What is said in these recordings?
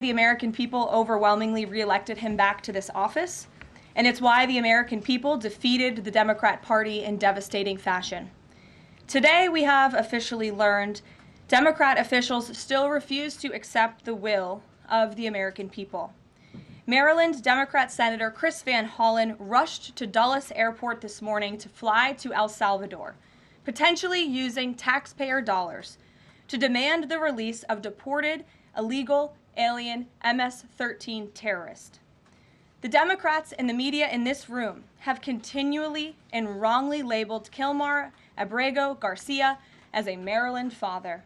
The American people overwhelmingly reelected him back to this office, and it's why the American people defeated the Democrat Party in devastating fashion. Today, we have officially learned Democrat officials still refuse to accept the will of the American people. Maryland Democrat Senator Chris Van Hollen rushed to Dulles Airport this morning to fly to El Salvador, potentially using taxpayer dollars, to demand the release of deported, illegal, alien MS-13 terrorist. The Democrats and the media in this room have continually and wrongly labeled Kilmar Abrego Garcia as a Maryland father.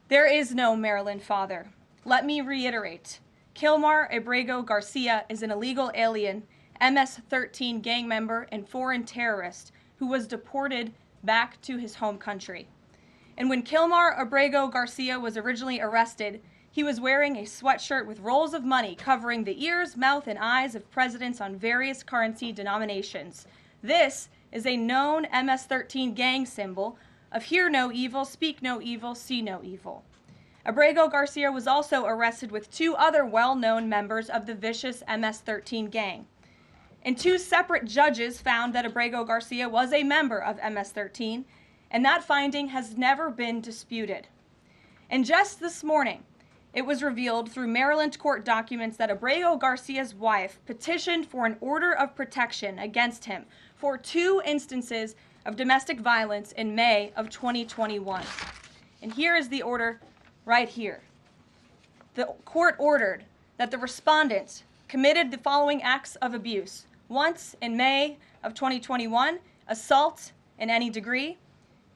There is no Maryland father. Let me reiterate. Kilmar Abrego Garcia is an illegal alien, MS-13 gang member and foreign terrorist who was deported back to his home country. And when Kilmar Abrego Garcia was originally arrested, he was wearing a sweatshirt with rolls of money covering the ears, mouth, and eyes of presidents on various currency denominations. This is a known MS-13 gang symbol of hear no evil, speak no evil, see no evil. Abrego Garcia was also arrested with two other well-known members of the vicious MS-13 gang. And two separate judges found that Abrego Garcia was a member of MS-13, and that finding has never been disputed. And just this morning, it was revealed through Maryland court documents that Abrego Garcia's wife petitioned for an order of protection against him for 2 instances of domestic violence in May of 2021. And here is the order right here. The court ordered that the respondent committed the following acts of abuse. Once in May of 2021, assault in any degree.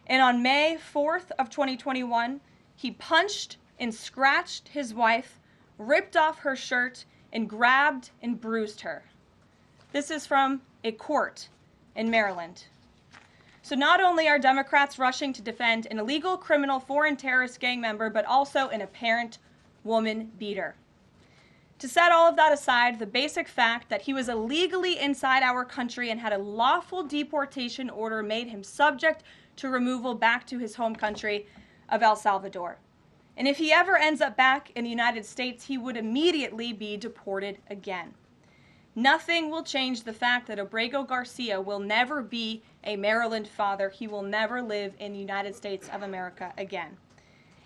And on May 4th of 2021, he punched and scratched his wife, ripped off her shirt, and grabbed and bruised her. This is from a court in Maryland. So not only are Democrats rushing to defend an illegal criminal foreign terrorist gang member, but also an apparent woman beater. To set all of that aside, the basic fact that he was illegally inside our country and had a lawful deportation order made him subject to removal back to his home country of El Salvador. And if he ever ends up back in the United States, he would immediately be deported again. Nothing will change the fact that Abrego Garcia will never be a Maryland father. He will never live in the United States of America again.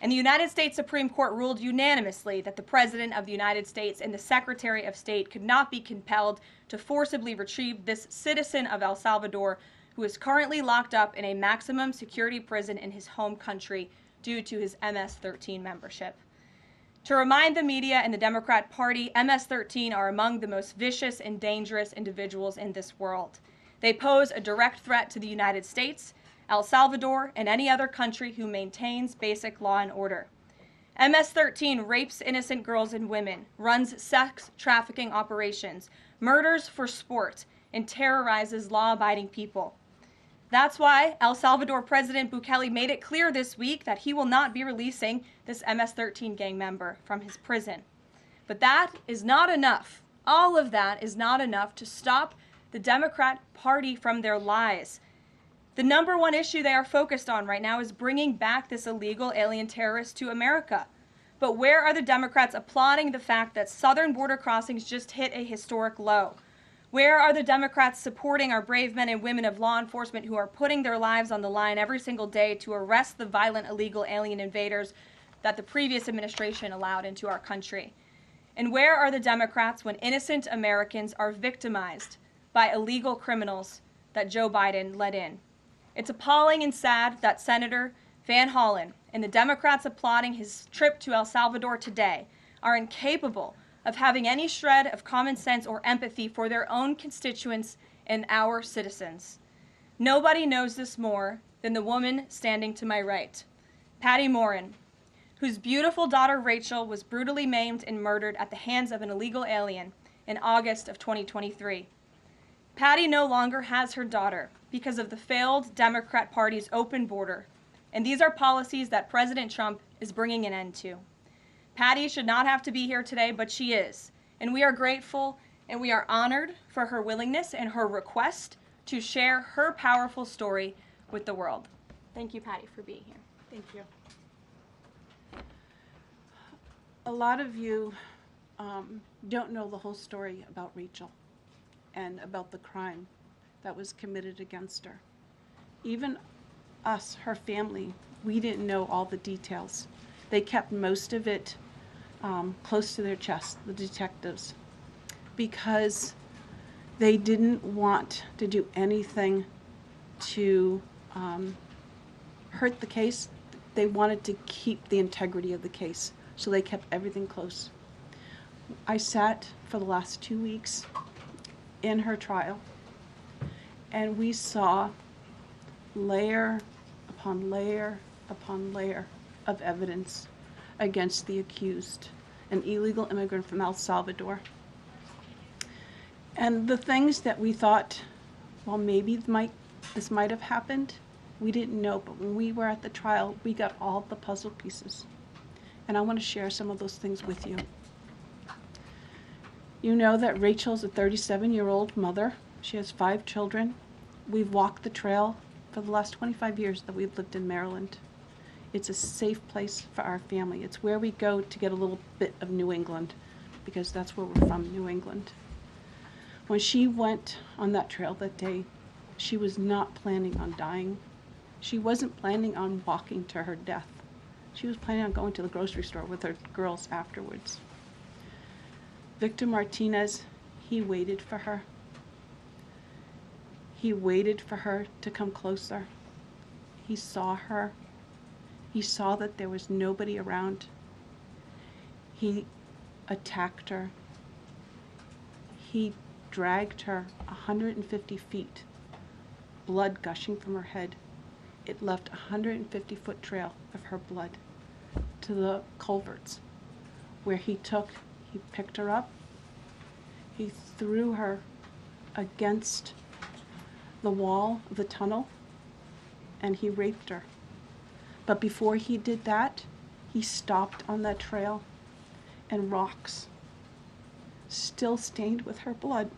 And the United States Supreme Court ruled unanimously that the President of the United States and the Secretary of State could not be compelled to forcibly retrieve this citizen of El Salvador who is currently locked up in a maximum security prison in his home country due to his MS-13 membership. To remind the media and the Democrat Party, MS-13 are among the most vicious and dangerous individuals in this world. They pose a direct threat to the United States, El Salvador, and any other country who maintains basic law and order. MS-13 rapes innocent girls and women, runs sex trafficking operations, murders for sport, and terrorizes law-abiding people. That's why El Salvador President Bukele made it clear this week that he will not be releasing this MS-13 gang member from his prison. But that is not enough. All of that is not enough to stop the Democrat Party from their lies. The number one issue they are focused on right now is bringing back this illegal alien terrorist to America. But where are the Democrats applauding the fact that southern border crossings just hit a historic low? Where are the Democrats supporting our brave men and women of law enforcement who are putting their lives on the line every single day to arrest the violent illegal alien invaders that the previous administration allowed into our country? And where are the Democrats when innocent Americans are victimized by illegal criminals that Joe Biden let in? It's appalling and sad that Senator Van Hollen and the Democrats applauding his trip to El Salvador today are incapable of having any shred of common sense or empathy for their own constituents and our citizens. Nobody knows this more than the woman standing to my right, Patty Morin, whose beautiful daughter Rachel was brutally maimed and murdered at the hands of an illegal alien in August of 2023. Patty no longer has her daughter because of the failed Democrat Party's open border, and these are policies that President Trump is bringing an end to. Patty should not have to be here today, but she is. And we are grateful and we are honored for her willingness and her request to share her powerful story with the world. Thank you, Patty, for being here. Thank you. A lot of you don't know the whole story about Rachel and about the crime that was committed against her. Even us, her family, we didn't know all the details. They kept most of it close to their chest, the detectives, because they didn't want to do anything to hurt the case. They wanted to keep the integrity of the case, so they kept everything close. I sat for the last 2 weeks in her trial, and we saw layer upon layer upon layer of evidence against the accused, an illegal immigrant from El Salvador. And the things that we thought, well, maybe this might have happened, we didn't know. But when we were at the trial, we got all the puzzle pieces. And I want to share some of those things with you. You know that Rachel's a 37-year-old mother. She has 5 children. We've walked the trail for the last 25 years that we've lived in Maryland. It's a safe place for our family. It's where we go to get a little bit of New England, because that's where we're from, New England. When she went on that trail that day, she was not planning on dying. She wasn't planning on walking to her death. She was planning on going to the grocery store with her girls afterwards. Victor Martinez, he waited for her. He waited for her to come closer. He saw her. He saw that there was nobody around. He attacked her. He dragged her 150 feet, blood gushing from her head. It left a 150-foot trail of her blood to the culverts, where he picked her up, he threw her against the wall of the tunnel, and he raped her. But before he did that, he stopped on that trail, and rocks, still stained with her blood,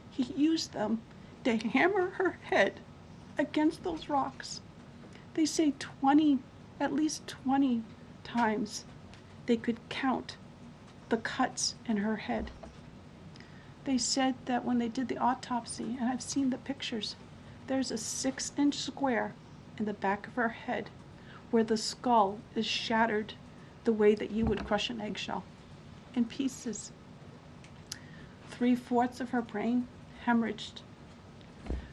he used them to hammer her head against those rocks. They say at least 20 times they could count the cuts in her head. They said that when they did the autopsy, and I've seen the pictures, there's a 6-inch square in the back of her head where the skull is shattered the way that you would crush an eggshell in pieces. 3/4 of her brain hemorrhaged.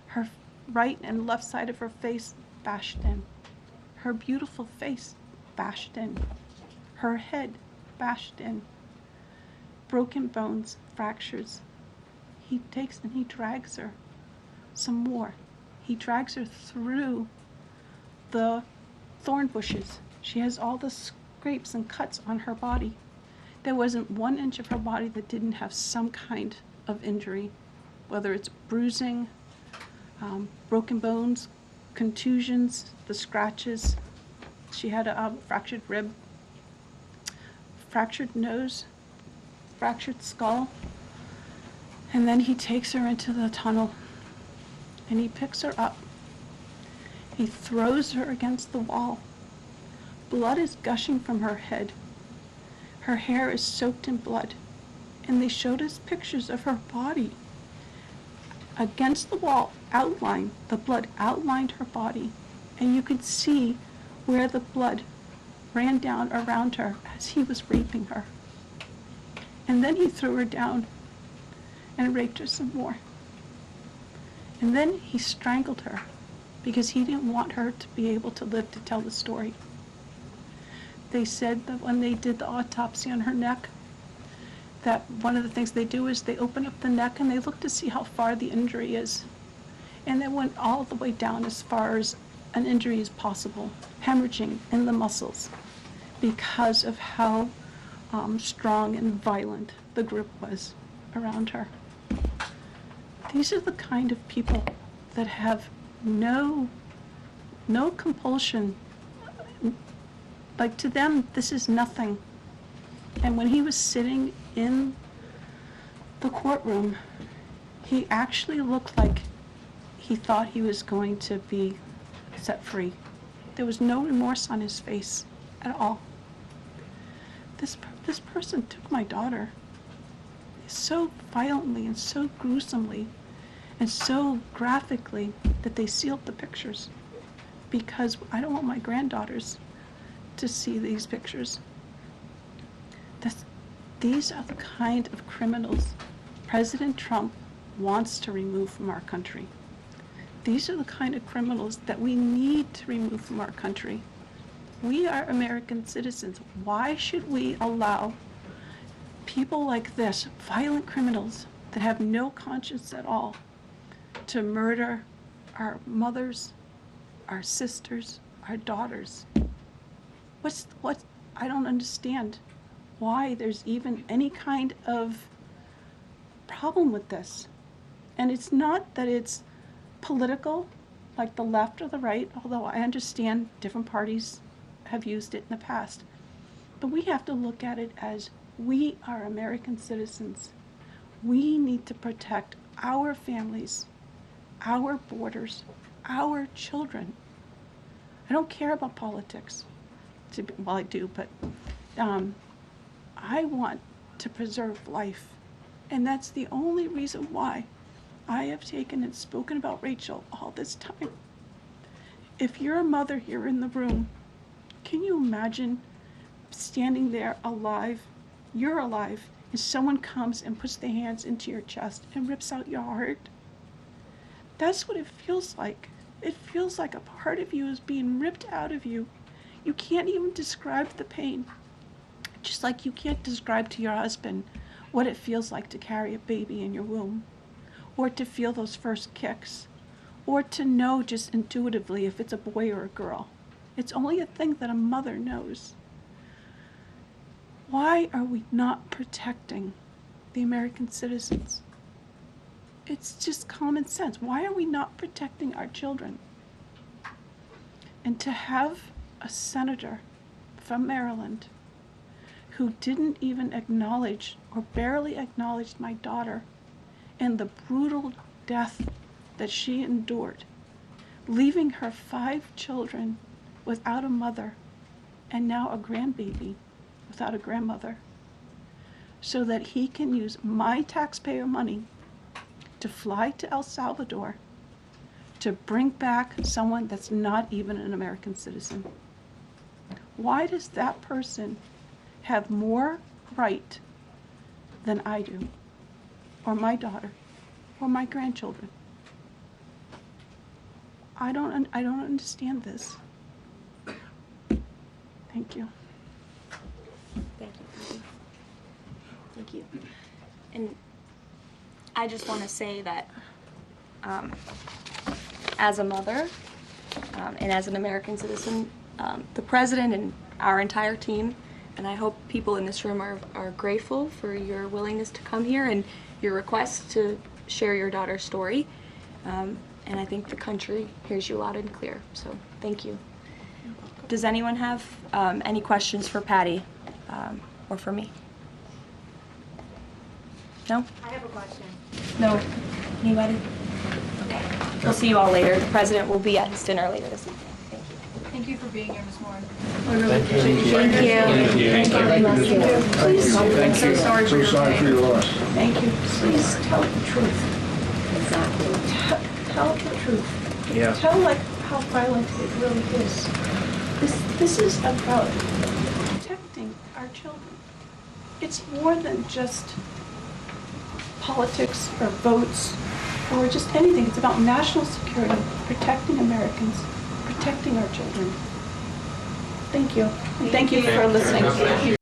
Her right and left side of her face bashed in. Her beautiful face bashed in. Her head bashed in. Broken bones, fractures. He takes and he drags her some more. He drags her through the thorn bushes. She has all the scrapes and cuts on her body. There wasn't 1 inch of her body that didn't have some kind of injury, whether it's bruising, broken bones, contusions, the scratches. She had a fractured rib, fractured nose, fractured skull. And then he takes her into the tunnel and he picks her up. He throws her against the wall. Blood is gushing from her head. Her hair is soaked in blood. And they showed us pictures of her body against the wall, outlined. The blood outlined her body. And you could see where the blood ran down around her as he was raping her. And then he threw her down and raped her some more. And then he strangled her because he didn't want her to be able to live to tell the story. They said that when they did the autopsy on her neck, that one of the things they do is they open up the neck and they look to see how far the injury is. And they went all the way down as far as an injury is possible, hemorrhaging in the muscles because of how strong and violent the grip was around her. These are the kind of people that have no compulsion. Like, to them, this is nothing. And when he was sitting in the courtroom, he actually looked like he thought he was going to be set free. There was no remorse on his face at all. This person took my daughter so violently and so gruesomely and so graphically that they sealed the pictures, because I don't want my granddaughters to see these pictures. These are the kind of criminals President Trump wants to remove from our country. These are the kind of criminals that we need to remove from our country. We are American citizens. Why should we allow people like this, violent criminals that have no conscience at all, to murder our mothers, our sisters, our daughters? I don't understand why there's even any kind of problem with this. And it's not that it's political, like the left or the right, although I understand different parties have used it in the past. But we have to look at it as we are American citizens. We need to protect our families, our borders, our children. I don't care about politics. Well, I do, but I want to preserve life. And that's the only reason why I have taken and spoken about Rachel all this time. If you're a mother here in the room, can you imagine standing there alive? You're alive, and someone comes and puts their hands into your chest and rips out your heart? That's what it feels like. It feels like a part of you is being ripped out of you. You can't even describe the pain. Just like you can't describe to your husband what it feels like to carry a baby in your womb, or to feel those first kicks, or to know just intuitively if it's a boy or a girl. It's only a thing that a mother knows. Why are we not protecting the American citizens? It's just common sense. Why are we not protecting our children? And to have a senator from Maryland who didn't even acknowledge or barely acknowledged my daughter and the brutal death that she endured, leaving her 5 children without a mother and now a grandbaby without a grandmother, so that he can use my taxpayer money to fly to El Salvador to bring back someone that's not even an American citizen. Why does that person have more right than I do, or my daughter, or my grandchildren? I don't understand this. Thank you. Thank you. Thank you. And I just want to say that as a mother and as an American citizen, the president and our entire team, and I hope people in this room are grateful for your willingness to come here and your request to share your daughter's story. And I think the country hears you loud and clear. So thank you. Does anyone have any questions for Patty or for me? No? I have a question. No? Anybody? Okay. We'll see you all later. The president will be at his dinner later this evening. Thank you. Thank you for being here, Ms. Morin. Thank you. Thank you. Please, Thank so you. sorry for your sorry for pain. your loss. Thank you. Please tell the truth. Exactly. Tell the truth. Yeah. Tell like how violent it really is. This is about protecting our children. It's more than just politics or votes or just anything. It's about national security, protecting Americans, protecting our children. Thank you. And thank you for listening.